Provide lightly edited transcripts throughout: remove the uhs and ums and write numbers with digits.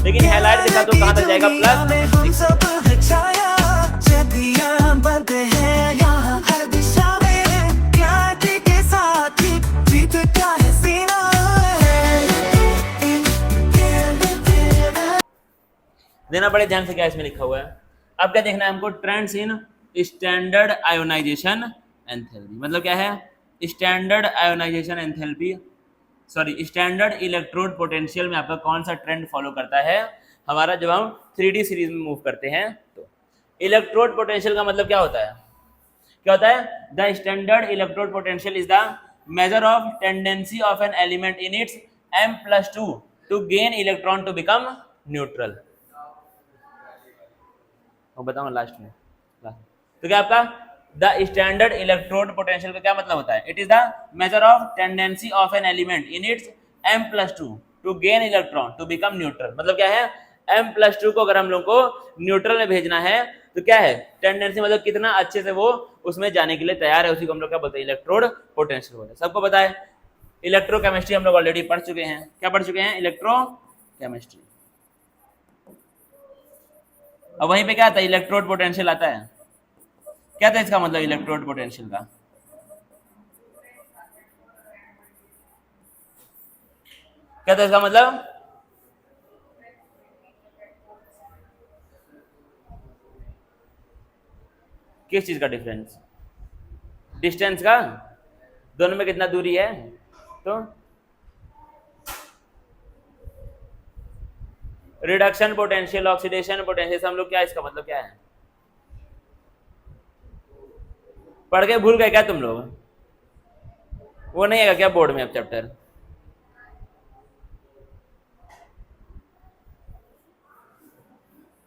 लेकिन हैलाइट दिखा तो कहाँ तक जाएगा प्लस। देना बड़े ध्यान से क्या इसमें लिखा हुआ है। अब क्या देखना है हमको, trends in standard ionisation enthalpy. मतलब क्या है, standard ionisation enthalpy, sorry standard electrode potential में आपका कौन सा ट्रेंड फॉलो करता है हमारा, जब हम 3D सीरीज में मूव करते हैं। तो इलेक्ट्रोड पोटेंशियल का मतलब क्या होता है, क्या होता है, the standard electrode potential is the measure of tendency of an element in its m+2 to gain electron to become neutral. बताऊँ लास्ट में, तो क्या आपका द स्टैंडर्ड इलेक्ट्रोड पोटेंशियल का क्या मतलब होता है, it is the measure of tendency of an element in its m+2 to gain electron to become neutral. मतलब क्या है, m+2 को अगर हम लोग को न्यूट्रल में भेजना है तो क्या है, टेंडेंसी मतलब कितना अच्छे से वो उसमें जाने के लिए तैयार है, उसी को हम लोग क्या बोलते हैं, इलेक्ट्रोड पोटेंशियल बोलते हैं। सबको पता है, इलेक्ट्रोकेमिस्ट्री हम लोग ऑलरेडी पढ़ चुके हैं। क्या पढ़ चुके हैं, इलेक्ट्रोकेमिस्ट्री। अब वहीं पे क्या आता है, इलेक्ट्रोड पोटेंशियल आता है। क्या था इसका मतलब इलेक्ट्रोड पोटेंशियल का, क्या था इसका मतलब, किस चीज का डिफरेंस, डिस्टेंस का, दोनों में कितना दूरी है। तो रिडक्शन पोटेंशियल, ऑक्सीडेशन पोटेंशियल, हम लोग क्या, इसका मतलब क्या है, पढ़ के भूल गए क्या तुम लोग, वो नहीं आएगा क्या बोर्ड में अब चैप्टर।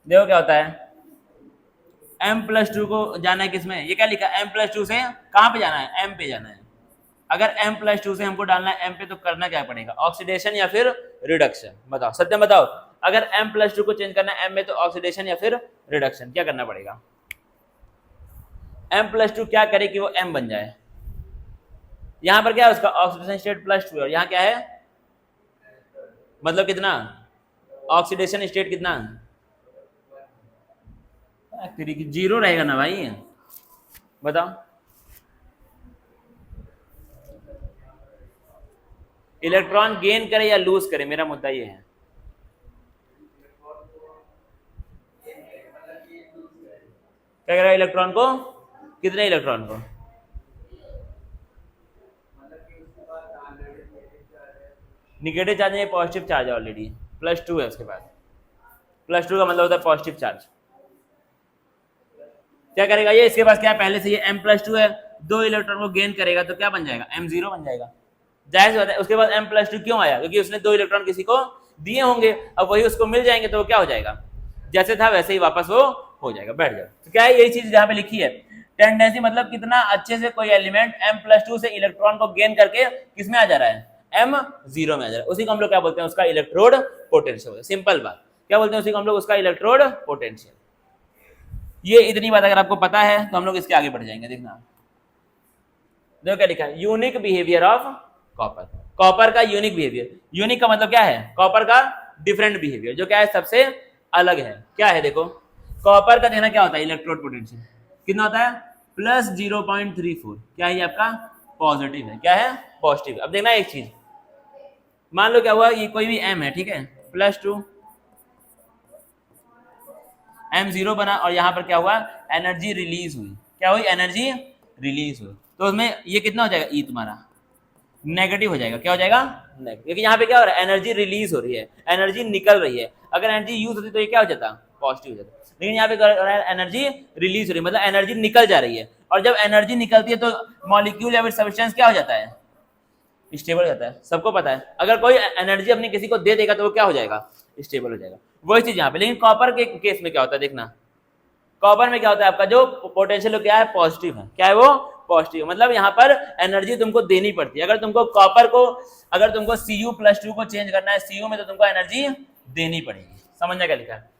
देखो क्या होता है, m+2 को जाना है किसमें, ये क्या लिखा है, m+2 से कहां पे जाना है, m पे जाना है। अगर m+2 से हमको डालना है m पे, तो करना क्या पड़ेगा, ऑक्सीडेशन या फिर रिडक्शन। बताओ सत्यम बताओ, अगर m+2 को चेंज करना है m में, तो ऑक्सीडेशन या फिर रिडक्शन, क्या करना पड़ेगा। m+2 क्या करे कि वो m बन जाए, यहां पर क्या है, उसका ऑक्सीडेशन स्टेट +2 है, और यहाँ क्या है, मतलब कितना, ऑक्सीडेशन स्टेट कितना, 0 रहेगा ना भाई। बताओ, इलेक्ट्रॉन गेन करे या लूज करे, मेरा मुद्दा ये है। क्या करेगा इलेक्ट्रॉन को, कितने इलेक्ट्रॉन को, निगेटिव चार्ज नहीं, पॉजिटिव चार्ज है ऑलरेडी, +2 है उसके पास, +2 का मतलब होता है पॉजिटिव चार्ज। क्या करेगा ये, इसके पास क्या है, पहले से ये m+2 है, 2 इलेक्ट्रॉन को गेन करेगा तो क्या बन जाएगा, m0 बन जाएगा। जाहिर सी बात है, उसके बाद m+2 क्यों आया, क्योंकि उसने 2 इलेक्ट्रॉन किसी को दिए होंगे, अब वही उसको मिल जाएंगे, तो वो क्या हो जाएगा, जैसे था वैसे ही वापस वो हो जाएगा, बैठ जाएगा। तो क्या है, यही चीज जहाँ पे लिखी है, टेंडेंसी मतलब कितना अच्छे से कोई एलिमेंट m+2 से इलेक्ट्रॉन को गेन करके किसमें आ जा रहा है, m0 में आ जा रहा है, उसी को हम लोग क्या बोलते हैं, उसका इलेक्ट्रोड पोटेंशियल। सिंपल बात, क्या बोलते हैं उसी को हम लोग, उसका इलेक्ट्रोड पोटेंशियल। ये इतनी बात अगर आपको पता है तो हम लोग इसके आगे बढ़ जाएंगे। देखना, देखो क्या लिखा है, unique behaviour of copper. Copper का यूनिक बिहेवियर, यूनिक का मतलब क्या है, कॉपर का डिफरेंट बिहेवियर, जो क्या है, सबसे अलग है। क्या है देखो, कॉपर का देखना क्या होता है, इलेक्ट्रोड पोटेंशियल कितना होता है, +0.34। क्या है आपका, पॉजिटिव है, क्या है, पॉजिटिव। अब देखना एक चीज, मान लो क्या हुआ, ये कोई भी m है, ठीक है, +2 m0 बना, और यहाँ पर क्या हुआ, एनर्जी रिलीज हुई, क्या हुई, एनर्जी रिलीज हुई, तो उसमें ये कितना हो जाएगा, ई तुम्हारा नेगेटिव हो जाएगा। क्या हो जाएगा, नेगेटिव, क्योंकि यहाँ पे क्या हो रहा है, एनर्जी रिलीज हो रही है, एनर्जी निकल रही है। अगर एनर्जी यूज होती तो ये क्या हो जाता, पॉजिटिव हो जाता, लेकिन यहाँ पे एनर्जी रिलीज हो रही है, मतलब एनर्जी निकल जा रही है, और जब एनर्जी निकलती है तो मॉलिक्यूल या फिर सब्सटेंस क्या हो जाता है, स्टेबल हो जाता है। सबको पता है, अगर कोई एनर्जी अपनी किसी को दे देगा तो वो क्या हो जाएगा, स्टेबल हो जाएगा। वही चीज यहाँ पे, लेकिन कॉपर के केस में क्या होता है, देखना कॉपर में क्या होता है, आपका जो पोटेंशियल क्या है, पॉजिटिव है, क्या है वो, पॉजिटिव, मतलब यहाँ पर एनर्जी तुमको देनी पड़ती है। अगर तुमको कॉपर को, अगर तुमको Cu+2 को चेंज करना है Cu में, तो तुमको एनर्जी देनी पड़ेगी। समझना क्या लिखा है,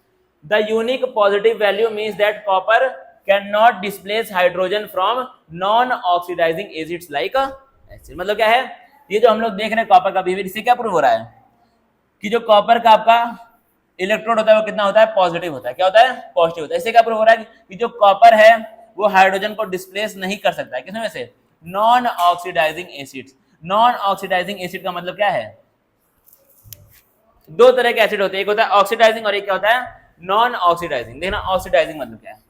the unique positive value means that copper can not displace hydrogen from non oxidising acids like acid. मतलब क्या है, ये जो हम लोग देख रहे हैं कॉपर का बिहेवियर, इससे क्या प्रूव हो रहा है कि जो कॉपर का आपका इलेक्ट्रोड होता है वो कितना होता है, पॉजिटिव होता है। क्या होता है, पॉजिटिव होता है। इससे क्या प्रूव हो रहा है कि जो कॉपर है वो हाइड्रोजन को डिस्प्लेस नहीं कर सकता है। किसमें से, non oxidising acids. Non oxidising acid का मतलब क्या है, दो तरह के एसिड होते हैं, एक होता है ऑक्सीडाइजिंग और एक क्या होता है, नॉन ऑक्सीडाइजिंग। देखना ऑक्सीडाइजिंग मतलब क्या है,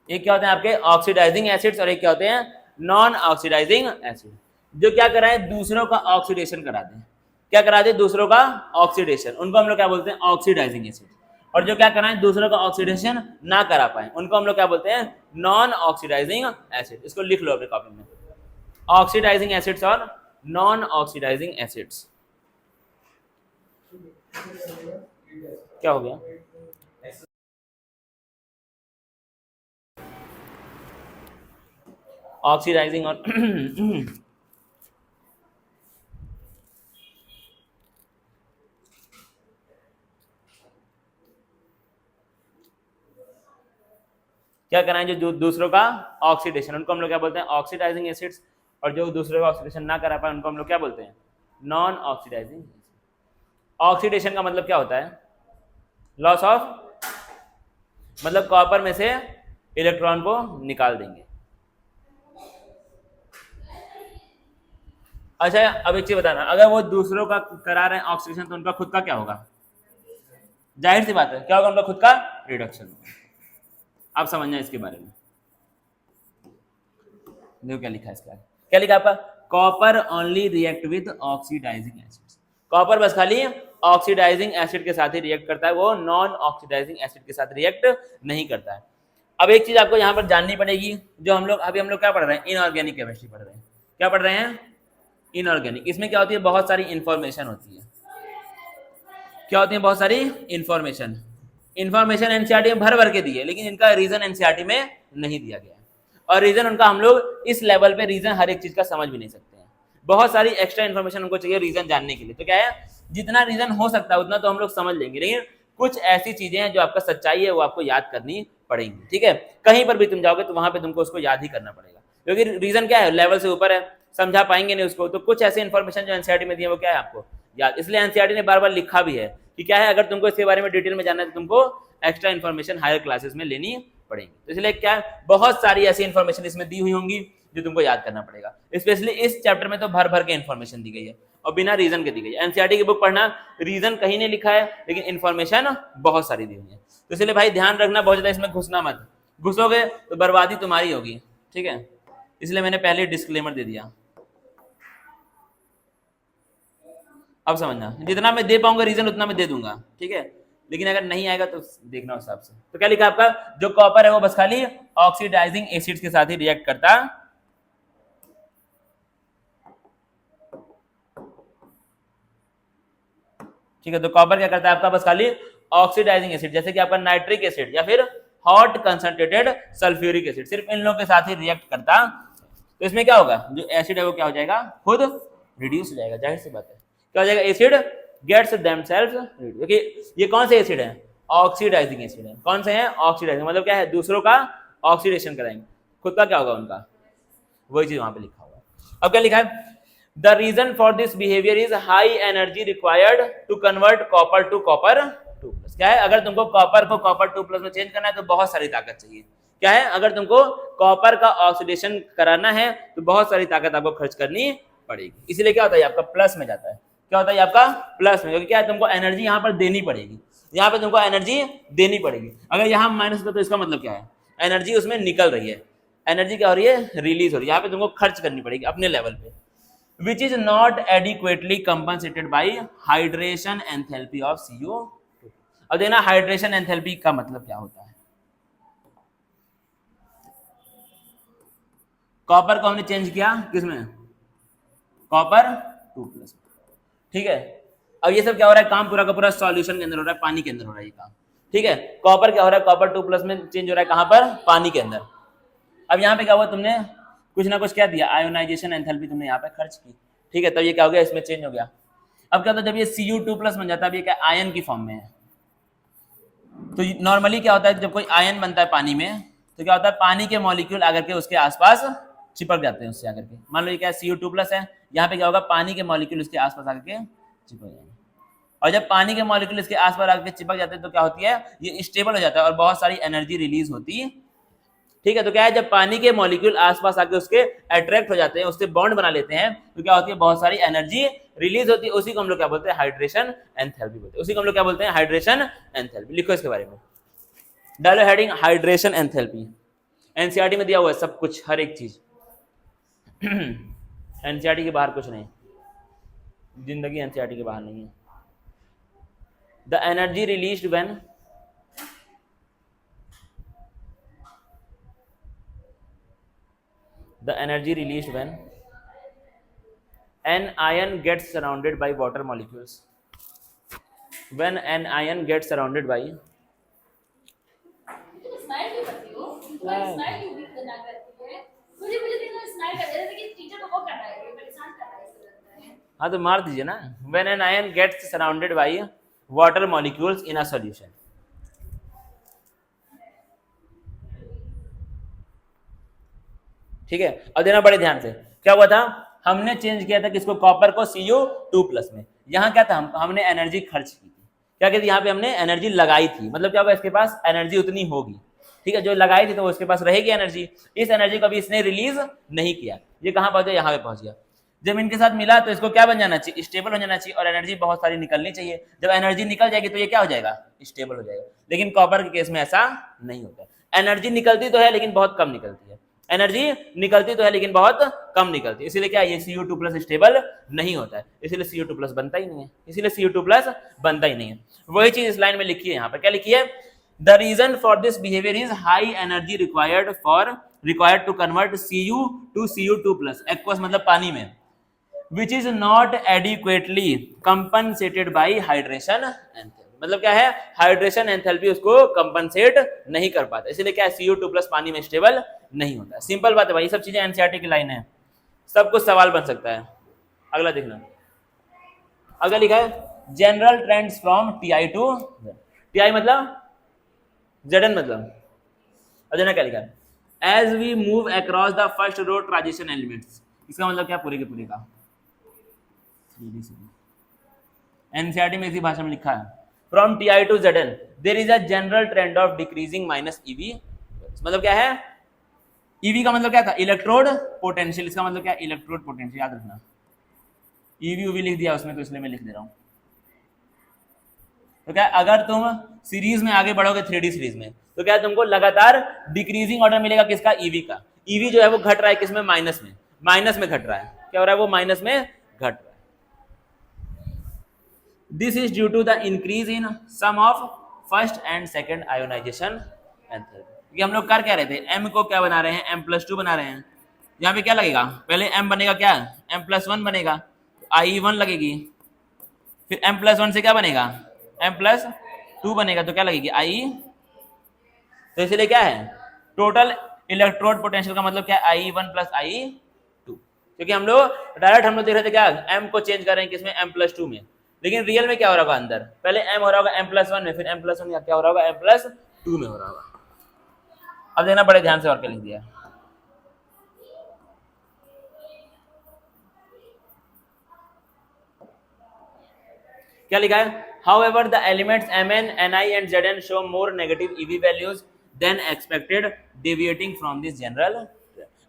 एक क्या होते हैं आपके ऑक्सीडाइजिंग एसिड्स और एक क्या होते हैं नॉन ऑक्सीडाइजिंग एसिड, जो क्या कराए, दूसरों का ऑक्सीडेशन कराते हैं। क्या कराते हैं, दूसरों का ऑक्सीडेशन, उनको हम लोग क्या बोलते हैं, ऑक्सीडाइजिंग एसिड। और जो क्या कराएं, दूसरों का ऑक्सीडेशन ना करा पाए, उनको हम लोग क्या बोलते हैं, नॉन ऑक्सीडाइजिंग एसिड। इसको लिख लो अपने कॉपी में, ऑक्सीडाइजिंग एसिड्स और नॉन ऑक्सीडाइजिंग एसिड्स। क्या हो गया, ऑक्सीडाइजिंग और क्या कराएं, जो दूसरों का ऑक्सीडेशन, उनको हम लोग क्या बोलते हैं, ऑक्सीडाइजिंग एसिड्स। और जो दूसरों का ऑक्सीडेशन ना करा पाए उनको हम लोग क्या बोलते हैं, नॉन ऑक्सीडाइजिंग। ऑक्सीडेशन का मतलब क्या होता है, लॉस ऑफ, मतलब कॉपर में से इलेक्ट्रॉन को निकाल देंगे। अच्छा अब एक चीज बताना, अगर वो दूसरों का करा रहे हैं ऑक्सीडेशन तो उनका खुद का क्या होगा, जाहिर सी बात है क्या होगा, उनका खुद का रिडक्शन होगा। आप समझना इसके बारे में, देखो क्या लिखा है इसका, क्या लिखा आपका, copper only react with oxidising acids. Copper बस खाली ऑक्सीडाइजिंग एसिड के साथ ही रिएक्ट करता है, वो नॉन ऑक्सीडाइजिंग एसिड के साथ रिएक्ट नहीं करता है। अब एक चीज आपको यहाँ पर जाननी पड़ेगी, जो हम लोग क्या पढ़ रहे हैं, इनऑर्गेनिक केमिस्ट्री पढ़ रहे हैं। क्या पढ़ रहे हैं, इनऑर्गेनिक। इसमें क्या होती है, बहुत सारी इंफॉर्मेशन होती है। क्या होती है, बहुत सारी इंफॉर्मेशन। इंफॉर्मेशन एनसीईआरटी में भर भर के दी है, लेकिन इनका रीजन एनसीईआरटी में नहीं दिया गया है। और रीजन उनका हम लोग इस लेवल पे रीजन हर एक चीज का समझ भी नहीं सकते हैं। बहुत सारी एक्स्ट्रा इन्फॉर्मेशन उनको चाहिए रीजन जानने के लिए। तो क्या है, जितना रीजन हो सकता है उतना तो हम लोग समझ लेंगे, लेकिन कुछ ऐसी चीजें हैं जो आपका सच्चाई है वो आपको याद करनी पड़ेंगी। ठीक है, कहीं पर भी तुम जाओगे तो वहां पे तुमको उसको याद ही करना पड़ेगा, क्योंकि रीजन क्या है, लेवल से ऊपर है, समझा पाएंगे नहीं उसको। तो कुछ ऐसे इन्फॉर्मेशन जो एनसीईआरटी में दी है वो क्या है आपको याद, इसलिए एनसीईआरटी ने बार बार लिखा भी है कि क्या है, अगर तुमको इसके बारे में डिटेल में जानना है तो तुमको एक्स्ट्रा इन्फॉर्मेशन हायर क्लासेस में लेनी पड़ेगी। तो इसलिए क्या बहुत सारी ऐसी इन्फॉर्मेशन इसमें दी हुई होंगी जो तुमको याद करना पड़ेगा। स्पेशली इस चैप्टर में तो भर भर के इन्फॉर्मेशन दी गई है और बिना रीजन के दी गई है। एनसीईआरटी की बुक पढ़ना, रीजन कहीं नहीं लिखा है लेकिन इन्फॉर्मेशन बहुत सारी दी हुई है। तो इसलिए भाई ध्यान रखना, बहुत ज्यादा इसमें घुसना मत, घुसोगे तो बर्बादी तुम्हारी होगी। ठीक है, इसलिए मैंने पहले डिस्क्लेमर दे दिया। अब समझना, जितना मैं दे पाऊंगा रीजन उतना मैं दे दूंगा। ठीक है, लेकिन अगर नहीं आएगा तो देखना उस हिसाब से। तो क्या लिखा आपका, जो कॉपर है वो बस खाली ऑक्सीडाइजिंग एसिड्स के साथ ही रिएक्ट करता। ठीक है, तो कॉपर क्या करता है आपका, बस खाली ऑक्सीडाइजिंग एसिड, जैसे कि आपका नाइट्रिक एसिड या फिर हॉट कंसंट्रेटेड सल्फ्यूरिक एसिड, सिर्फ इन लोगों के साथ ही रिएक्ट करता। तो इसमें क्या होगा, जो एसिड है वो क्या हो जाएगा, खुद रिड्यूस हो जाएगा। जाहिर सी बात है, क्या हो जाएगा, एसिड गेट्स देमसेल्व्स रिड्यूस। क्योंकि ये कौन से एसिड है, ऑक्सीडाइजिंग एसिड है। कौन से हैं, ऑक्सीडाइजिंग, मतलब क्या है, दूसरों का ऑक्सीडेशन कराएंगे, खुद का क्या होगा उनका, वही चीज वहां पे लिखा होगा। अब क्या लिखा है, the reason for this behaviour is high energy required to convert copper to copper 2+। क्या है, अगर तुमको कॉपर को कॉपर 2+ में चेंज करना है तो बहुत सारी ताकत चाहिए। क्या है, अगर तुमको कॉपर का ऑक्सीडेशन कराना है तो बहुत सारी ताकत आपको खर्च करनी पड़ेगी। इसलिए क्या होता है, आपका प्लस में जाता है। क्या होता है आपका प्लस में, क्योंकि क्या है, तुमको एनर्जी यहाँ पर देनी पड़ेगी, यहाँ पे तुमको एनर्जी देनी पड़ेगी। अगर यहाँ माइनस होता तो इसका मतलब क्या है, एनर्जी उसमें निकल रही है, एनर्जी क्या हो रही है, रिलीज हो रही है। यहाँ पे तुमको खर्च करनी पड़ेगी अपने लेवल पे, which is not adequately compensated by hydration enthalpy of CO2। अब देखना हाइड्रेशन एंथैल्पी का मतलब क्या होता है। कॉपर को हमने चेंज किया किसमें, कॉपर 2+। ठीक है, अब ये सब क्या हो रहा है, काम पूरा का पूरा सॉल्यूशन के अंदर हो रहा है, पानी के अंदर हो रहा है ये काम। ठीक है, कॉपर क्या हो रहा है, कॉपर 2+ में चेंज हो रहा है, कहां पर, पानी के अंदर। अब यहाँ पे क्या हुआ, तुमने कुछ ना कुछ क्या दिया, आयोनाइजेशन एंथैल्पी तुमने यहाँ पे खर्च की। ठीक है, तब ये क्या हो गया, इसमें चेंज हो गया। अब क्या होता है, जब ये Cu2+ बन जाता है, अब ये क्या आयन की फॉर्म में है। तो नॉर्मली क्या होता है, जब कोई आयन बनता है पानी में, तो क्या होता है, पानी के मॉलिक्यूल आकर के उसके आसपास चिपक जाते हैं उससे आकर के। मान लो ये क्या Cu2+ है, यहाँ पे क्या होगा, पानी के मॉलिक्यूल उसके आसपास आकर के चिपक जाएंगे। और जब पानी के मॉलिक्यूल इसके आसपास आकर के चिपक जाते हैं तो क्या होती है, ये स्टेबल हो जाता है और बहुत सारी एनर्जी रिलीज होती है। ठीक है, तो क्या है, जब पानी के मॉलिक्यूल आसपास आके उसके अट्रैक्ट हो जाते हैं, उससे बॉन्ड बना लेते हैं, तो क्या होती है, बहुत सारी एनर्जी रिलीज होती है। उसी को हम लोग क्या बोलते हैं, हाइड्रेशन एंथैल्पी बोलते हैं। उसी को हम लोग क्या बोलते हैं, हाइड्रेशन एंथैल्पी। लिखो इसके बारे में, डालो हेडिंग हाइड्रेशन एंथैल्पी। एनसीईआरटी में दिया हुआ है सब कुछ, हर एक चीज। एनसीईआरटी के बाहर कुछ नहीं, जिंदगी एनसीईआरटी के बाहर नहीं है। The energy released when the energy released when an ion gets surrounded by water molecules. When an ion gets surrounded by smile भी करती हो, तुम्हारी स्माइल भी करना करती है। मुझे देखो स्माइल कर रहे थे कि टीचर को वो कर रहा है, ये परेशान कर रहा है, ऐसा लगता है। हाँ तो मार दीजिए ना। When an ion gets surrounded by water molecules in a solution. ठीक है, अब देना बड़े ध्यान से। क्या हुआ था, हमने चेंज किया था किसको, कॉपर को Cu2+ में। यहाँ क्या था, हमने एनर्जी खर्च की थी। क्या कहती, यहाँ पे हमने एनर्जी लगाई थी, मतलब क्या होगा, इसके पास एनर्जी उतनी होगी। ठीक है, जो लगाई थी तो उसके पास रहेगी एनर्जी। इस एनर्जी को अभी इसने रिलीज नहीं किया, ये कहाँ पहुंच गया, यहाँ पे पहुंच गया। जब इनके साथ मिला तो इसको क्या बन जाना चाहिए, स्टेबल हो जाना चाहिए, और एनर्जी बहुत सारी निकलनी चाहिए। जब एनर्जी निकल जाएगी तो ये क्या हो जाएगा, स्टेबल हो जाएगा। लेकिन कॉपर के केस में ऐसा नहीं होता, एनर्जी निकलती तो है लेकिन बहुत कम निकलती है। एनर्जी निकलती तो है लेकिन बहुत कम निकलती है, इसीलिए क्या ये Cu2+ स्टेबल नहीं होता है, इसीलिए Cu2+ बनता ही नहीं है, इसीलिए Cu2+ बनता ही नहीं है। वही चीज इस लाइन में लिखी है, यहाँ पर क्या लिखी है, the reason for this behaviour is high energy required to convert Cu to Cu2+, aqueous मतलब पानी में, which is not adequately compensated by hydration enthalpy। मतलब क्या है, हाइड्रेशन एंथैल्पी उसको कंपनसेट नहीं कर पाता, इसीलिए क्या है, Cu2+ पानी में स्टेबल नहीं होता। सिंपल बात है भाई, सब चीजें एनसीईआरटी की लाइन है, सब कुछ सवाल बन सकता है। अगला देखना, अगला लिखा है general trends from TI to TI मतलब Zn मतलब, अजय क्या लिखा है, as we move across the first row transition elements. इसका मतलब क्या, पूरे के पूरे का एनसीईआरटी में इसी भाषा में लिखा है, from TI to Zn there is a general trend of decreasing minus EV। मतलब क्या है, EV का मतलब क्या था, इलेक्ट्रोड पोटेंशियल। इसका मतलब क्या, इलेक्ट्रोड पोटेंशियल, याद रखना। EV UV लिख दिया उसमें तो इसलिए मैं लिख दे रहा हूं। तो क्या, अगर तुम सीरीज में आगे बढ़ोगे 3D सीरीज में, तो क्या तुमको लगातार डिक्रीजिंग ऑर्डर मिलेगा किसका, EV का। EV जो है वो घट रहा है किसमें, माइनस में घट रहा है। क्या हो रहा है, वो माइनस में घट रहा है। This is due to the increase in sum of first and second ionisation enthalpy. हम लोग कर क्या रहे थे, M को क्या बना रहे हैं, M+2 बना रहे हैं। यहाँ पे क्या लगेगा, पहले M बनेगा क्या, M+1 बनेगा, I1 लगेगी, फिर M+1 से क्या बनेगा, M+2 बनेगा, तो क्या लगेगी, I। तो इसलिए क्या है, टोटल इलेक्ट्रोड पोटेंशियल का मतलब क्या है, I1 + I2। क्योंकि हम लोग डायरेक्ट देख रहे थे क्या, M को चेंज कर रहे हैं किसमें, M+2 में, लेकिन रियल में क्या हो रहा होगा, अंदर पहले M हो रहा होगा M+1 में, फिर M+1 क्या हो रहा होगा, M+2 में हो रहा होगा। अब देखना बड़े ध्यान से, और क्या लिख दिया, क्या लिखा है, however the elements Mn, Ni and Zn show more negative EV values than expected deviating from this general।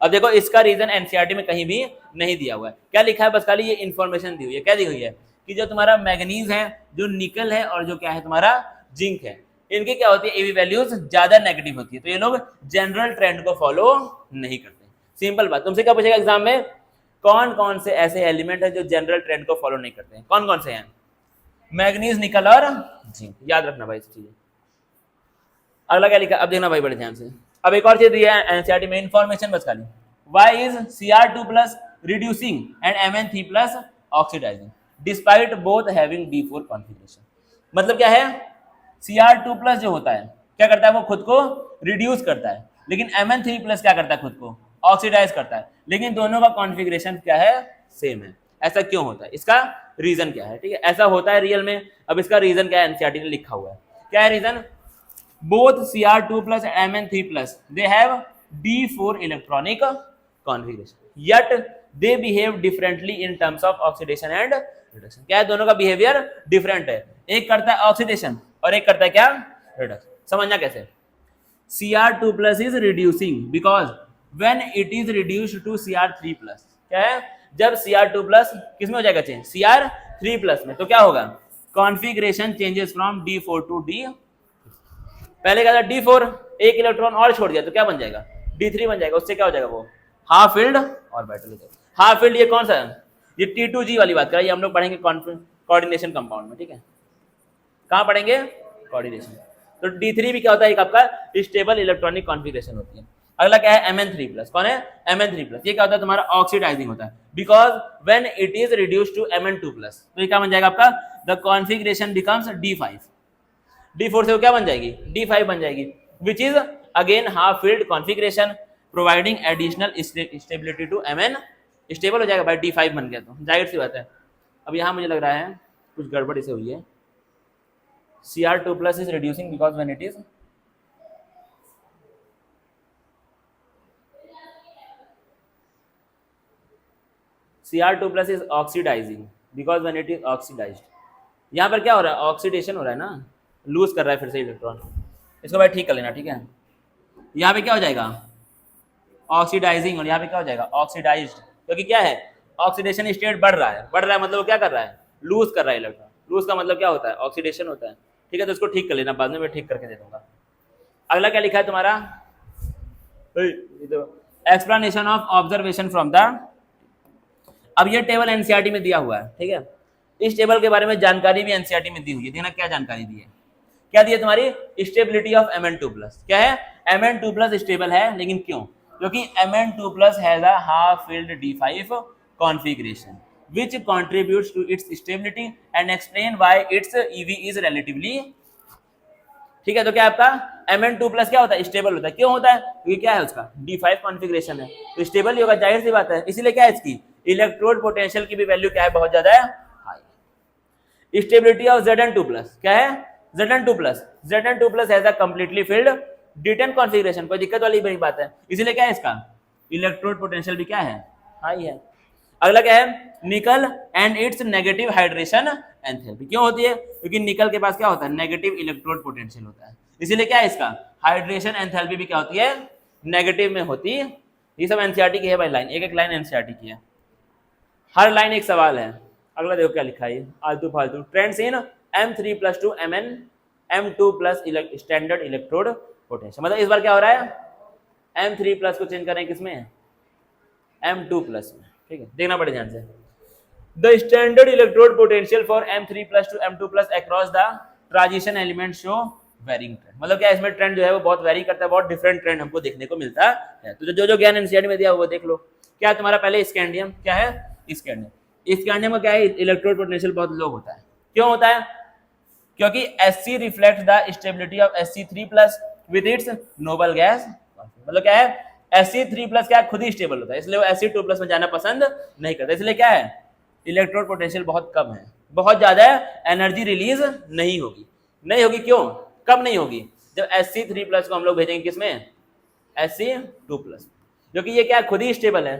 अब देखो इसका रीजन एनसीईआरटी में कहीं भी नहीं दिया हुआ है, क्या लिखा है, बस खाली ये इन्फॉर्मेशन दी हुई है। क्या दी हुई है कि जो तुम्हारा मैग्नीज है, जो निकल है, और जो क्या है तुम्हारा जिंक है, इनकी क्या होती है, EV वैल्यूज ज्यादा नेगेटिव होती है, तो ये लोग जनरल ट्रेंड को फॉलो नहीं करते। सिंपल बात, तुमसे क्या पूछेगा एग्जाम में, कौन कौन से ऐसे एलिमेंट है जो जनरल ट्रेंड को फॉलो नहीं करते हैं, कौन कौन से हैं, मैग्नीज, निकल और जिंक, याद रखना भाई चीजें। अगला क्या लिखा, अब देखना भाई बड़े ध्यान से। अब एक और चीज दी है एनसीईआरटी में, इन्फॉर्मेशन बस खाली, why is Cr2+ reducing and Mn3+ oxidising despite both having D4 configuration. मतलब क्या है, Cr2+ जो होता है क्या करता है, वो खुद को रिड्यूस करता है, लेकिन Mn3+ क्या करता है, खुद को ऑक्सीडाइज करता है, लेकिन दोनों का कॉन्फिगरेशन क्या है, सेम है। ऐसा क्यों होता है, इसका रीजन क्या है, ठीक है, ऐसा होता है रियल में। अब इसका रीजन क्या है, एनसीईआरटी ने लिखा हुआ है, क्या है reason, both Cr2 plus and Mn3 plus they have d4 electronic configuration yet they behave differently in terms of oxidation and reduction। क्या है, दोनों का बिहेवियर डिफरेंट है, एक करता है ऑक्सीडेशन और एक करता है क्या, रिडक्शन। समझना कैसे, Cr2 plus is reducing because when it is reduced to Cr3 plus, क्या है, जब Cr2 plus किस में हो जाएगा चेंज, Cr3 plus में, तो क्या होगा, configuration changes from D4 to D, पहले क्या था D4, एक इलेक्ट्रॉन और छोड़ दिया तो क्या बन जाएगा, D3 बन जाएगा, उससे क्या हो जाएगा, वो हाफ फिल्ड ऑर्बिटल हो जाएगा। हाफ फील्ड ये कौन सा है, ये T2G वाली बात कर रही है, हम लोग पढ़ेंगे कोऑर्डिनेशन कंपाउंड में, ठीक है, कहाँ पढ़ेंगे, कोऑर्डिनेशन। तो D3 भी क्या होता है, एक आपका स्टेबल इलेक्ट्रॉनिक कॉन्फ़िगरेशन होती है। अगला क्या है, Mn3 प्लस, कौन है, Mn3 प्लस, ये क्या होता है, तुम्हारा ऑक्सीडाइजिंग होता है, because when it is reduced to Mn2 plus, तो ये क्या बन जाएगा आपका, the configuration becomes D5, D4 से वो क्या बन जाएगी, D5 बन जाएगी, which is again half filled configuration providing additional stability to Mn, stable हो जाएगा भाई, D5 बन गया तो जाहिर सी बात है। अब यहाँ मुझे लग रहा है कुछ गड़बड़ इसे हुई है, Cr2 plus is reducing because when it is Cr2 plus is oxidizing because when it is oxidized, यहाँ पर क्या हो रहा है, ऑक्सीडेशन हो रहा है ना, लूज कर रहा है फिर से इलेक्ट्रॉन, इसको भाई ठीक कर लेना, ठीक है, यहाँ पे क्या हो जाएगा, ऑक्सीडाइजिंग, और यहाँ पे क्या हो जाएगा, ऑक्सीडाइज्ड, क्योंकि क्या है, ऑक्सीडेशन स्टेट बढ़ रहा है, मतलब वो क्या कर रहा है, लूज कर रहा है इलेक्ट्रॉन, लूज का मतलब क्या होता है, ऑक्सीडेशन होता है, ठीक है, तो इसको ठीक कर लेना, बाद में मैं ठीक करके दे दूंगा। अगला क्या लिखा है तुम्हारा, explanation of observation from the, अब ये टेबल एनसीईआरटी में दिया हुआ है, ठीक है, इस टेबल के बारे में जानकारी भी एनसीईआरटी में दी हुई है, देखना क्या जानकारी दी है, क्या दी है तुम्हारी, स्टेबिलिटी ऑफ Mn2 प्लस, क्या है, Mn2 प्लस स्टेबल है, लेकिन क्यों, क्योंकि Mn2 plus has a half filled D5 configuration which contributes to its stability and explain why its EV is relatively, ठीक है, तो क्या आपका Mn2 प्लस क्या होता है, स्टेबल होता है, क्यों होता है, क्योंकि क्या है उसका D5 कॉन्फ़िगरेशन है, तो स्टेबल ही होगा, जाहिर सी बात है, इसीलिए क्या है, इसकी इलेक्ट्रोड पोटेंशियल की भी वैल्यू क्या है, बहुत ज्यादा है, high. Stability of Zn2 plus, क्या है, Zn2 plus has a completely filled D10 configuration, कोई दिक्कत वाली बड़ी बात है, इसीलिए क्या है, इसका इलेक्ट्रोड पोटेंशियल भी क्या है, हाई है। अगला क्या है, निकल and it's negative hydration enthalpy, क्यों होती है, क्योंकि निकल के पास क्या होता है, नेगेटिव इलेक्ट्रोड पोटेंशियल होता है, इसीलिए क्या है, इसका हाइड्रेशन एंथैल्पी भी क्या होती है, नेगेटिव में होती है। ये सब एनसीईआरटी की है भाई लाइन, एक एक लाइन एनसीईआरटी की है, हर लाइन एक सवाल है। अगला देखो क्या लिखा है, आलतू फालतू, trends in M3 plus to M2 plus standard electrode potential, मतलब इस बार क्या हो रहा है, M3 प्लस को चेंज करें किसमें, M2 प्लस में, ठीक है, देखना पड़े ध्यान से, the standard electrode potential for M3 plus to M2 plus across the transition element show varying trend, मतलब क्या इसमें ट्रेंड जो है वो बहुत वेरी करता है, बहुत डिफरेंट ट्रेंड हमको देखने को मिलता है, तो जो ज्ञान एनसीईआरटी में दिया वो देख लो। क्या तुम्हारा पहले स्कैंडियम, क्या है स्कैंडियम में क्या है, इलेक्ट्रोड पोटेंशियल बहुत लो होता है, क्यों होता है, क्योंकि Sc reflect the stability of Sc3 plus with its noble gas, मतलब क्या है, Sc3 प्लस क्या है, खुद ही स्टेबल होता है, इसलिए वो Sc2 प्लस में जाना पसंद नहीं करता, इसलिए क्या है, इलेक्ट्रोड पोटेंशियल बहुत कम है, बहुत ज्यादा एनर्जी रिलीज नहीं होगी, क्यों, कब नहीं होगी, जब Sc3 प्लस को हम लोग भेजेंगे किसमें, Sc2 प्लस, क्योंकि ये क्या खुद ही स्टेबल है,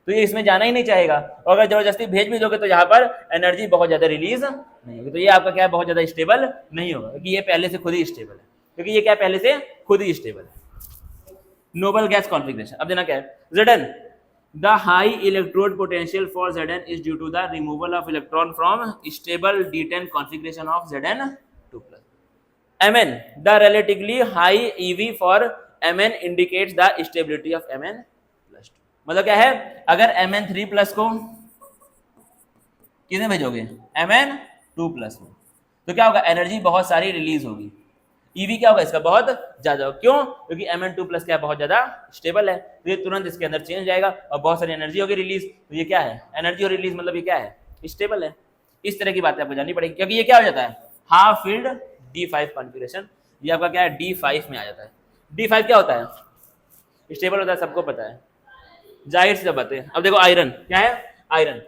तो ये इसमें जाना ही नहीं चाहेगा, और अगर जबरदस्ती भेज भी दोगे तो यहाँ पर एनर्जी बहुत ज्यादा रिलीज नहीं होगी, तो ये आपका क्या है, बहुत ज्यादा स्टेबल नहीं होगा, क्योंकि ये पहले से खुद ही स्टेबल है, क्योंकि ये क्या पहले से खुद ही स्टेबल है। नोबल गैस कॉन्फ़िगरेशन, अब देना क्या है, Zn, the high electrode potential for Zn is due to the removal of electron from stable D10 configuration of Zn2 plus. Mn, the relatively high EV for Mn indicates the stability of Mn plus 2, मतलब क्या है, अगर Mn3 plus को कितने भेजोगे, Mn2 plus में, तो क्या होगा, एनर्जी बहुत सारी रिलीज होगी, EV क्या होगा इसका बहुत ज्यादा होगा, क्यों, क्योंकि Mn2 प्लस क्या बहुत ज्यादा स्टेबल है, तो ये तुरंत इसके अंदर चेंज जाएगा और बहुत सारी एनर्जी होगी रिलीज, तो ये क्या है, एनर्जी और रिलीज मतलब ये क्या है, स्टेबल है। इस तरह की बातें आपको जाननी पड़ेगी, क्योंकि ये क्या हो जाता है, हाफ फील्ड D5 कॉन्फ़िगरेशन, ये आपका क्या है, D5 में आ जाता है। D5 क्या होता है, स्टेबल होता है, सबको पता है, जाहिर सी बात है। अब देखो आयरन क्या है, iron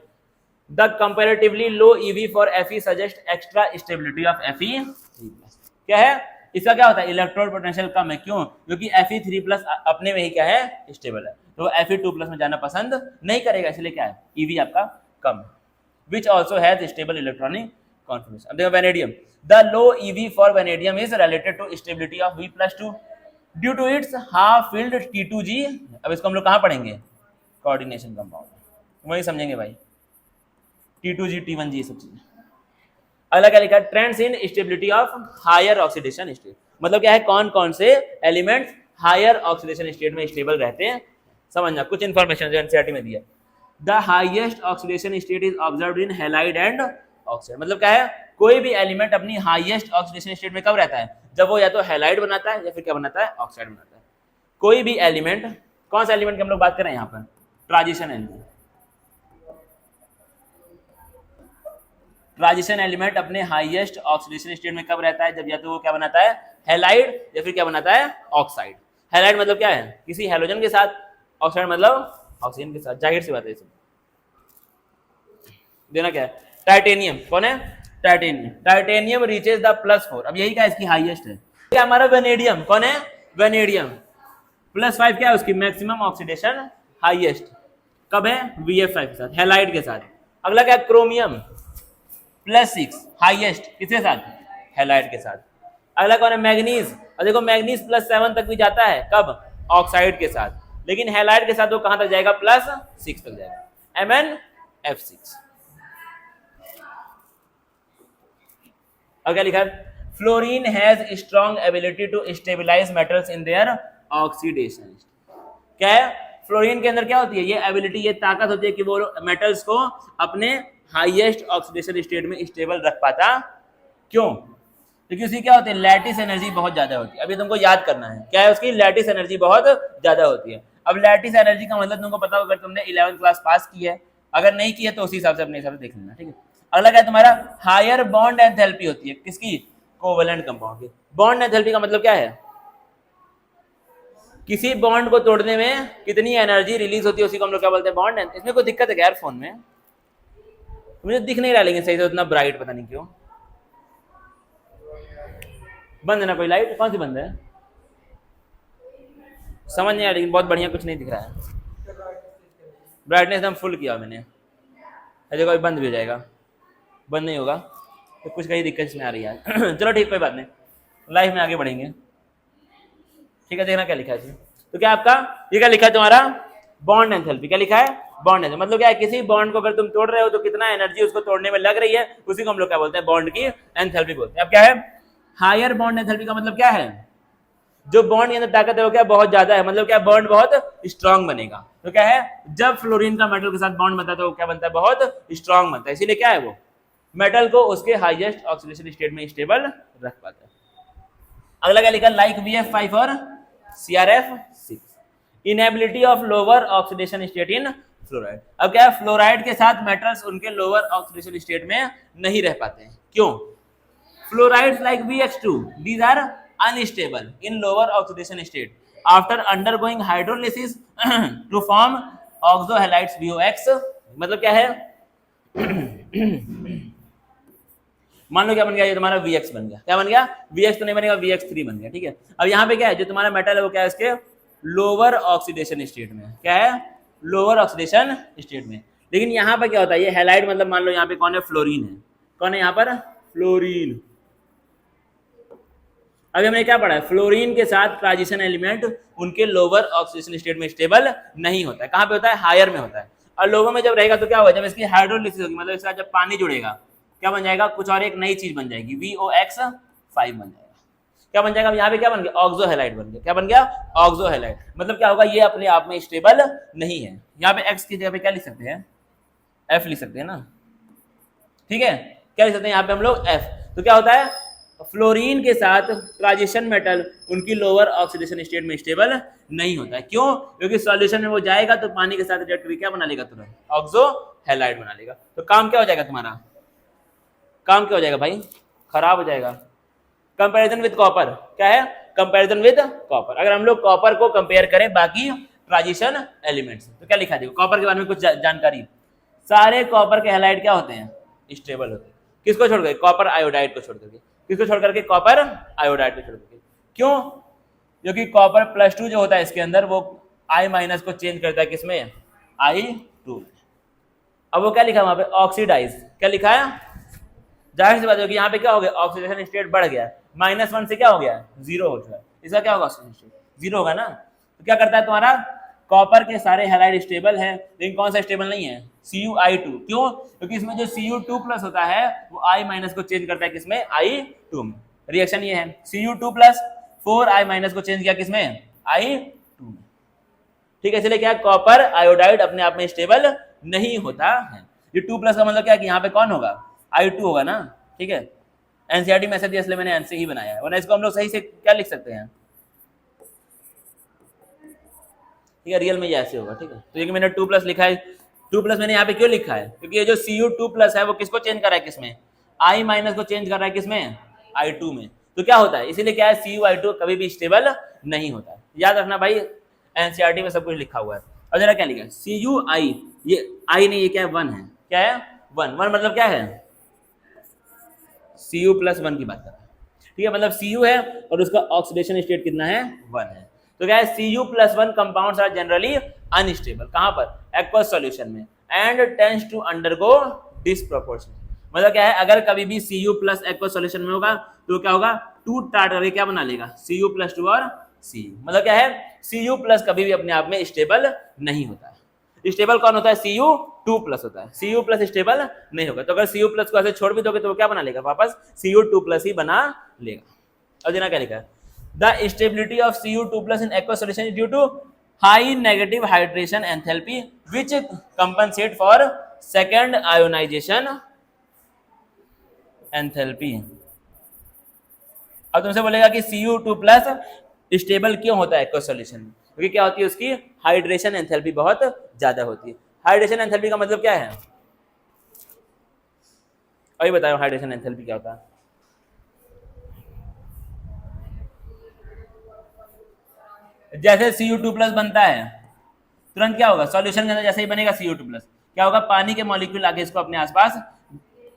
the comparatively low EV for Fe suggest extra stability of Fe3+। क्या है इसका, क्या होता है, इलेक्ट्रोड पोटेंशियल कम है। क्यों? क्योंकि Fe3+ अपने में ही क्या है, स्टेबल है, तो वो Fe2+ में जाना पसंद नहीं करेगा, इसलिए क्या है, ईवी आपका कम है। Which also has stable electronic configuration. अब देखो vanadium, the low EV for vanadium is related to stability of V+2 due to its half filled T2G। अब इसको हम लोग कहाँ पढ़ेंगे, कोऑर्डिनेशन कंपाउंड, वही समझेंगे भाई, T2G T1G ये सब चीजें। अगला क्या लिखा, trends in stability of higher oxidation state, मतलब क्या है, कौन कौन से एलिमेंट्स हायर ऑक्सीडेशन स्टेट में स्टेबल रहते हैं, समझना कुछ इंफॉर्मेशन जो एनसीईआरटी में दिया। The highest oxidation state is observed in halide and oxide, मतलब क्या है, कोई भी एलिमेंट अपनी हाईएस्ट ऑक्सीडेशन स्टेट में कब रहता है, जब वो या तो हैलाइड बनाता है या फिर क्या बनाता है, ऑक्साइड बनाता है। कोई भी एलिमेंट, कौन सा एलिमेंट की हम लोग बात कर रहे हैं यहाँ पर, ट्रांजिशन एलिमेंट। ट्रांजिशन एलिमेंट अपने हाईएस्ट ऑक्सीडेशन स्टेट में कब रहता है, जब या तो वो क्या बनाता है, हैलाइड या फिर क्या बनाता है, ऑक्साइड। हैलाइड मतलब क्या है, किसी हैलोजन के साथ, ऑक्साइड मतलब ऑक्सीजन के साथ, जाहिर सी बात है। देना क्या है, टाइटेनियम, कौन है, टाइटेनियम। टाइटेनियम रीचेज द +4, अब यही क्या इसकी हाईएस्ट है। क्या हमारा वेनेडियम, कौन है, वेनेडियम +5 क्या है उसकी मैक्सिमम ऑक्सीडेशन हाईएस्ट, कब है, VF5 के साथ, हैलाइड के साथ। अगला क्या, क्रोमियम +6 हाईएस्ट, किसके साथ, हैलाइड के साथ। अगला कौन है, मैग्नीज, और देखो मैग्नीज +7 तक भी जाता है, कब, ऑक्साइड के साथ, लेकिन हैलाइड के साथ वो कहां तक जाएगा, +6 तक जाएगा, MnF6। अब क्या लिखा है, fluorine has strong ability to stabilise metals in their oxidation. क्या है, फ्लोरीन के अंदर क्या होती है, ये एबिलिटी, ये ताकत होती है कि वो मेटल्स को अपने हाईएस्ट ऑक्सीडेशन स्टेट में स्टेबल रख पाता। क्यों? क्योंकि उसकी क्या होती है, लैटिस एनर्जी बहुत ज्यादा होती है। अभी तुमको याद करना है, क्या है उसकी, लैटिस एनर्जी बहुत ज्यादा होती है। अब लैटिस एनर्जी का मतलब तुमको पता होगा, अगर तुमने 11th क्लास पास की है, अगर नहीं की है तो उसी हिसाब से अपने हिसाब से देख लेना, ठीक है। अगला क्या है तुम्हारा, हायर बॉन्ड एंथैल्पी होती है, किसकी, कोवेलेंट कंपाउंड की। बॉन्ड एंथैल्पी का मतलब क्या है, किसी बॉन्ड को तोड़ने में कितनी एनर्जी रिलीज होती है, उसी को हम लोग क्या बोलते हैं, बॉन्ड। इसमें कोई दिक्कत है क्या यार, फोन में मुझे दिख नहीं रहा, लेकिन सही से उतना ब्राइट, पता नहीं क्यों। बंद है ना कोई लाइट, कौन सी बंद है, समझ नहीं आ रहा, लेकिन बहुत बढ़िया कुछ नहीं दिख रहा है। ब्राइटनेस एकदम फुल किया मैंने, ऐसे कोई बंद भी हो जाएगा, बंद नहीं होगा तो कुछ कहीं दिक्कत इसमें आ रही है। चलो ठीक, कोई बात नहीं, लाइफ में आगे बढ़ेंगे, ठीक है। देखना क्या लिखा है इसमें, तो क्या आपका ये क्या लिखा है तुम्हारा, बॉन्ड एंथैल्पी। क्या लिखा है, बॉन्ड एंथैल्पी, मतलब क्या है, किसी बॉन्ड को अगर तुम तोड़ रहे हो तो कितना एनर्जी उसको तोड़ने में लग रही है, उसी को हम लोग क्या बोलते हैं, बॉन्ड की एंथैल्पी बोलते हैं। अब क्या है, हायर बॉन्ड एंथैल्पी का मतलब क्या है, जो बॉन्ड के अंदर ताकत है वो क्या बहुत ज्यादा है, मतलब क्या बॉन्ड बहुत स्ट्रांग बनेगा। तो क्या है, जब फ्लोरीन का मेटल के साथ बॉन्ड बनता है तो क्या बनता है, बहुत स्ट्रांग बनता है, इसीलिए क्या है, वो मेटल को उसके हाईएस्ट ऑक्सीडेशन स्टेट में स्टेबल रख पाता है। अगला क्या लिखा, लाइक VF5 और CrF6, inability of lower oxidation state in fluoride. अब क्या है, फ्लोराइड के साथ मेटल्स उनके लोअर ऑक्सीडेशन स्टेट में नहीं रह पाते हैं। क्यों? Fluorides like VX2 these are unstable in lower oxidation state after undergoing hydrolysis to form oxohalides VOX। मतलब क्या है, मान लो क्या बन गया, ये तुम्हारा VX बन गया, क्या बन गया, VX तो नहीं बनेगा, VX3 बन गया, ठीक है। अब यहाँ पे क्या है, जो तुम्हारा मेटल है वो क्या है, इसके लोअर ऑक्सीडेशन स्टेट में, क्या है, लोअर ऑक्सीडेशन स्टेट में। लेकिन यहाँ पर क्या होता है, ये हैलाइड, मतलब मान लो यहाँ पे कौन है, फ्लोरीन है, कौन है यहाँ पर, फ्लोरीन। अभी हमने क्या पढ़ा है, फ्लोरीन के साथ ट्रांजिशन एलिमेंट उनके लोअर ऑक्सीडेशन स्टेट में स्टेबल नहीं होता है, कहाँ पे होता है, हायर में होता है। और लोअर में जब रहेगा तो क्या होगा, जब इसकी हाइड्रोलिसिस होगी, मतलब इसका जब पानी जुड़ेगा, क्या बन जाएगा, कुछ और एक नई चीज बन जाएगी, VOX5 बन जाएगा। क्या बन जाएगा, यहाँ पे क्या बन गया, ऑक्सोहैलाइड बन गया। क्या बन गया, ऑक्सोहैलाइड। मतलब क्या होगा, ये अपने आप में स्टेबल नहीं है। यहाँ पे X की जगह पे क्या लिख सकते हैं, F लिख सकते हैं ना, ठीक है। क्या लिख सकते हैं यहाँ पे हम लोग, F। तो क्या होता है, फ्लोरीन के साथ ट्रांजिशन मेटल उनकी लोअर ऑक्सीडेशन स्टेट में स्टेबल नहीं होता है। क्यों? क्योंकि सॉल्यूशन में वो जाएगा तो पानी के साथ रिएक्ट करके क्या बना लेगा, तुरंत ऑक्सोहैलाइड बना लेगा। तो काम क्या हो जाएगा तुम्हारा, काम क्या हो जाएगा भाई, खराब हो जाएगा। कंपैरिजन विद कॉपर, क्या है, कंपैरिजन विद कॉपर। अगर हम लोग कॉपर को कंपेयर करें बाकी ट्रांजिशन एलिमेंट्स तो क्या लिखा जाएगा, कॉपर के बारे में कुछ जानकारी, सारे कॉपर के हैलाइड क्या होते हैं, स्टेबल होते हैं। किसको छोड़ करके, कॉपर आयोडाइड को छोड़ करके। किसको छोड़ करके, कॉपर आयोडाइड को छोड़ करके। क्यों, क्योंकि कॉपर +2 जो होता है इसके अंदर वो I- को चेंज करता है किसमें, I2 में। अब वो क्या लिखा है वहां पे, ऑक्सीडाइज, क्या लिखा है, जाहिर सी बात होगी यहाँ पे क्या हो गया, ऑक्सीडेशन स्टेट बढ़ गया, -1 से क्या हो गया, 0 हो चुका है। इसका क्या होगा, ऑक्सीडेशन स्टेट 0 होगा ना। तो क्या करता है तुम्हारा, कॉपर के सारे हैलाइड स्टेबल है, लेकिन कौन सा स्टेबल नहीं है, Cu(I2). क्यों, क्योंकि इसमें जो Cu2+ होता है वो I- को चेंज करता है किसमें, I2 में। रिएक्शन ये है, Cu2+ 4I- को चेंज किया किसमें, I2 में। ठीक है, इसलिए क्या, कॉपर आयोडाइड अपने आप में स्टेबल नहीं होता है। ये 2+ का मतलब क्या है कि यहाँ पे कौन होगा, I2 होगा ना। ठीक है, एनसीईआरटी में ऐसे दिया इसलिए मैंने एनसी ही बनाया है, वरना इसको हम लोग सही से क्या लिख सकते हैं, ठीक है, रियल में ये ऐसे होगा। ठीक है, तो ये मैंने 2+ लिखा है, 2+ मैंने यहाँ पे क्यों लिखा है, क्योंकि ये जो Cu2+ है वो किसको चेंज कर रहा है किसमें, I- को चेंज कर रहा है किसमें, I2 में। तो क्या होता है, इसीलिए क्या है, Cu(I2) कभी भी स्टेबल नहीं होता है। याद रखना भाई, एनसीईआरटी में सब कुछ लिखा हुआ है। और जरा क्या लिखा है, Cu(I), ये I नहीं, ये क्या है, 1 है, क्या है, 1 मतलब क्या है, Cu+1 की बात कर रहा है। ठीक है, मतलब Cu है और उसका ऑक्सीडेशन स्टेट कितना है, 1 है। तो क्या है, Cu+1 compounds are generally unstable, कहां पर, एक्वस सॉल्यूशन में, एंड टेंड्स टू अंडरगो डिसप्रोपोर्शनल। मतलब क्या है, अगर कभी भी Cu+ एक्वस सॉल्यूशन में होगा तो क्या होगा, टूट टाट करके क्या बना लेगा, Cu+2 और Cu। मतलब क्या है, Cu+ कभी भी अपने आप में स्टेबल नहीं होता है। स्टेबल कौन होता है, Cu2+ होता है, Cu+ स्टेबल नहीं होगा। तो अगर Cu+ को ऐसे छोड़ भी दोगे तो वो क्या बना लेगा, वापस Cu2+ ही बना लेगा। और देना क्या लिखा है, the stability of Cu2+ in aqueous solution is due to high negative hydration enthalpy which compensate for second ionisation enthalpy. अब तुमसे बोलेगा कि Cu2+ स्टेबल क्यों होता है एक्वस सॉल्यूशन में, क्योंकि क्या होती है, उसकी हाइड्रेशन एंथैल्पी बहुत ज्यादा होती है। हाइड्रेशन एंथैल्पी का मतलब क्या है, अभी बताओ हाइड्रेशन एंथैल्पी क्या होता है। जैसे Cu2+ बनता है तुरंत क्या होगा, सॉल्यूशन के अंदर जैसे ही बनेगा Cu2+, क्या होगा, पानी के मॉलिक्यूल आके इसको अपने आसपास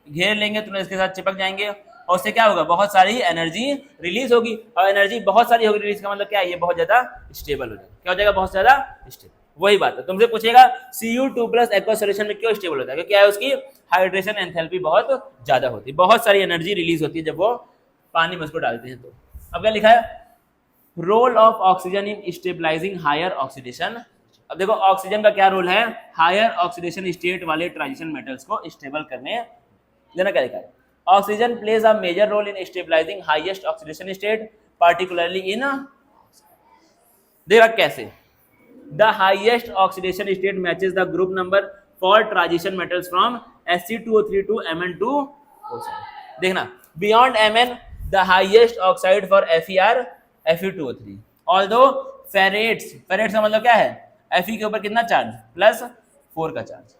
घेर लेंगे, तुरंत इसके साथ चिपक जाएंगे और उससे क्या होगा, बहुत सारी एनर्जी रिलीज होगी। और एनर्जी बहुत सारी होगी रिलीज का मतलब क्या है, ये बहुत ज्यादा स्टेबल हो जाएगा। क्या हो जाएगा, बहुत ज्यादा स्टेबल। वही बात है, तुमसे पूछेगा Cu2+ एक्वस सॉल्यूशन में क्यों स्टेबल होता है, क्योंकि क्या है, उसकी हाइड्रेशन एंथैल्पी बहुत ज्यादा होती है, बहुत सारी एनर्जी रिलीज होती है जब वो पानी में उसको डालते हैं। तो अब क्या लिखा है, role of oxygen in stabilizing higher oxidation. अब देखो ऑक्सीजन का क्या रोल है, हायर ऑक्सीडेशन स्टेट वाले ट्रांजिशन मेटल्स को स्टेबल करने देना। क्या लिखा है, oxygen plays a major role in stabilizing highest oxidation state particularly in, देखा कैसे, the highest oxidation state matches the group number for transition metals from Sc2O3 to Mn2O7। देखना, beyond Mn the highest oxide for FeR Fe2O3, although ferrets, ferrets का मतलब क्या है, Fe के ऊपर कितना चार्ज, +4 का charge,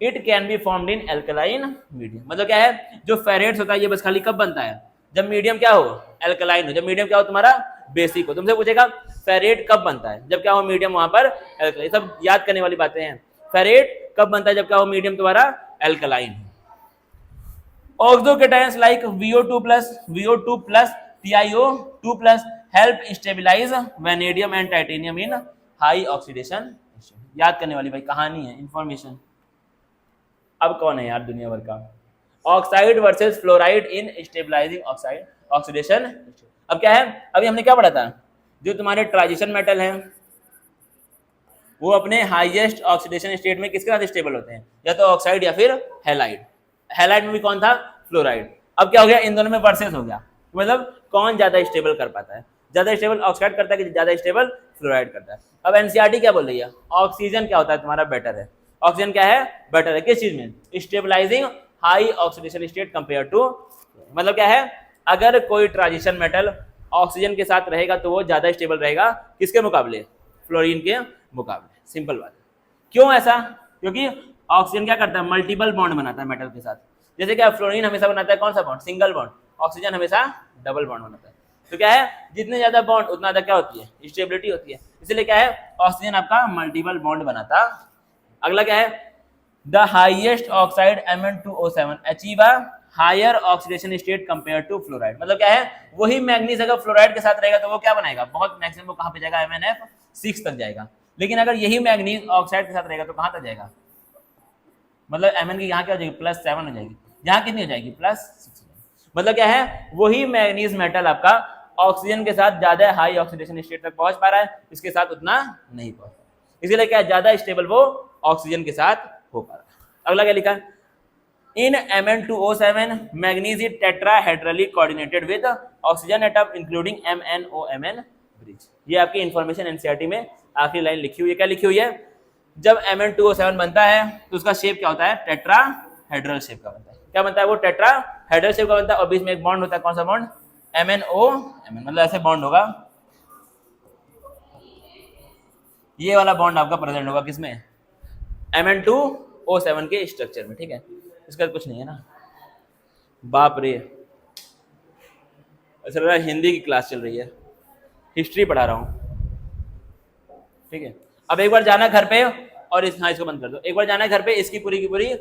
it can be formed in alkaline medium. मतलब क्या है, जो फेरेट्स होता है ये बस खाली कब बनता है, जब मीडियम क्या हो, एल्कलाइन हो। जब मीडियम क्या हो तुम्हारा, बेसिक हो। तुमसे पूछेगा फेरेट कब बनता है, जब क्या हो मीडियम वहां पर एल्कलाइन। सब याद करने वाली बातें हैं। फेरेट कब बनता है, जब क्या हो मीडियम तुम्हारा alkaline. Oxocations like VO2+, TiO2+ help stabilize vanadium and titanium in high oxidation। याद करने वाली भाई कहानी है, इंफॉर्मेशन। अब कौन है यार दुनिया भर का, ऑक्साइड वर्सेस फ्लोराइड इन स्टेबलाइजिंग ऑक्साइड ऑक्सीडेशन। अब क्या है, अभी हमने क्या पढ़ा था, जो तुम्हारे ट्रांजिशन मेटल हैं वो अपने हाईएस्ट ऑक्सीडेशन स्टेट में किसके साथ स्टेबल होते हैं, या तो ऑक्साइड या फिर हैलाइड। हैलाइड में भी कौन था, फ्लोराइड। अब क्या हो गया, इन दोनों में वर्सेस हो गया, मतलब कौन ज्यादा स्टेबल कर पाता है, ज्यादा स्टेबल ऑक्साइड करता है कि ज्यादा स्टेबल फ्लोराइड करता है। अब एनसीईआरटी क्या बोल रही है, ऑक्सीजन क्या होता है तुम्हारा, बेटर है। ऑक्सीजन क्या है, बेटर है, किस चीज में, stabilising high oxidation state compare to, मतलब क्या है, अगर कोई ट्रांजिशन मेटल ऑक्सीजन के साथ रहेगा तो वो ज्यादा स्टेबल रहेगा किसके मुकाबले, फ्लोरीन के मुकाबले। सिंपल बात है। क्यों ऐसा, क्योंकि ऑक्सीजन क्या करता है, मल्टीपल बॉन्ड बनाता है मेटल के साथ। जैसे क्या फ्लोरीन हमेशा बनाता है कौन सा बॉन्ड, सिंगल बॉन्ड, ऑक्सीजन हमेशा डबल बॉन्ड बनाता है। तो क्या है, जितने ज्यादा बॉन्ड उतना ज्यादा क्या होती है, स्टेबिलिटी होती है। इसलिए क्या है, ऑक्सीजन आपका मल्टीपल बॉन्ड बनाता। अगला क्या है, the highest oxide Mn2O7 achieve a higher oxidation state compare to fluoride. मतलब क्या है, वही मैग्नीज अगर फ्लोराइड के साथ रहेगा तो वो क्या बनाएगा, बहुत मैक्सिमम वो कहां पे जाएगा, MnF6 तक जाएगा। लेकिन अगर यही मैग्नीज ऑक्साइड के साथ रहेगा तो कहां तक जाएगा, मतलब Mn की यहाँ क्या हो जाएगी, +7 हो जाएगी, यहाँ कितनी हो जाएगी, +6। मतलब क्या है, वही मैग्नीज मेटल आपका ऑक्सीजन के साथ ज्यादा हाई ऑक्सीडेशन स्टेट तक पहुंच पा रहा है, इसके साथ उतना नहीं पहुंच पा रहा, इसलिए क्या ज्यादा स्टेबल वो ऑक्सीजन के साथ हो पा रहा है। अगला क्या लिखा, इन Mn2O7 manganese is tetrahedrally coordinated with oxygen atom including MnO-Mn bridge. ये आपकी इंफॉर्मेशन एनसीईआरटी में आखिरी लाइन लिखी हुई है। क्या लिखी हुई है, जब Mn2O7 बनता है तो उसका शेप क्या होता है, टेट्राहेड्रल शेप का बनता है। क्या बनता है, वो टेट्राहेड्रल शेप का बनता है और बीच में एक बॉन्ड होता है, कौन सा बॉन्ड, MnO-Mn, मतलब ऐसे बॉन्ड होगा, ये वाला बॉन्ड आपका प्रेजेंट होगा किसमें, Mn2O7 के स्ट्रक्चर में। ठीक है, इसका कुछ नहीं है ना। बाप रे, ऐसा लग रहा है हिंदी की क्लास चल रही है, हिस्ट्री पढ़ा रहा हूँ। ठीक है, अब एक बार जाना घर पे और हाँ इसको बंद कर दो, एक बार जाना घर पे, इसकी पूरी की पूरी